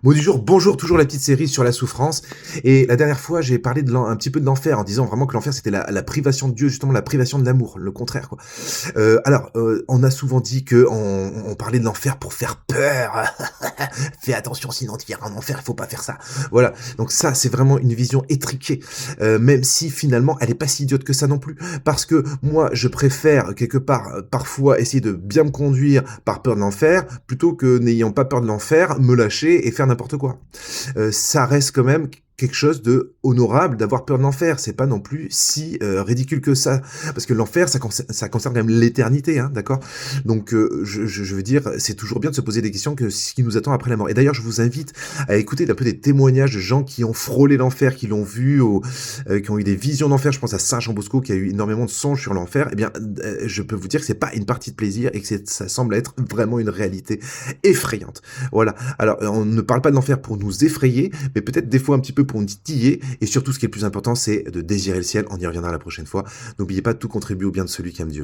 Mot du jour, bonjour, toujours la petite série sur la souffrance. Et la dernière fois, j'ai parlé un petit peu de l'enfer en disant vraiment que l'enfer c'était la privation de Dieu, justement la privation de l'amour, le contraire quoi. On a souvent dit que on parlait de l'enfer pour faire peur. Fais attention sinon tu iras en enfer, il faut pas faire ça. Voilà, donc ça c'est vraiment une vision étriquée, même si finalement elle est pas si idiote que ça non plus. Parce que moi je préfère quelque part, parfois essayer de bien me conduire par peur de l'enfer, plutôt que n'ayant pas peur de l'enfer, me lâcher et faire n'importe quoi. Ça reste quand même quelque chose de honorable d'avoir peur de l'enfer. C'est pas non plus si, ridicule que ça. Parce que l'enfer, ça concerne quand même l'éternité, hein, d'accord? Donc, je veux dire, c'est toujours bien de se poser des questions que ce qui nous attend après la mort. Et d'ailleurs, je vous invite à écouter un peu des témoignages de gens qui ont frôlé l'enfer, qui l'ont vu qui ont eu des visions d'enfer. Je pense à Saint Jean Bosco qui a eu énormément de songes sur l'enfer. Eh bien, je peux vous dire que c'est pas une partie de plaisir et que ça semble être vraiment une réalité effrayante. Voilà. Alors, on ne parle pas de l'enfer pour nous effrayer, mais peut-être des fois un petit peu pour nous titiller. Et surtout, ce qui est le plus important, c'est de désirer le ciel. On y reviendra la prochaine fois. N'oubliez pas, tout contribue au bien de celui qui aime Dieu.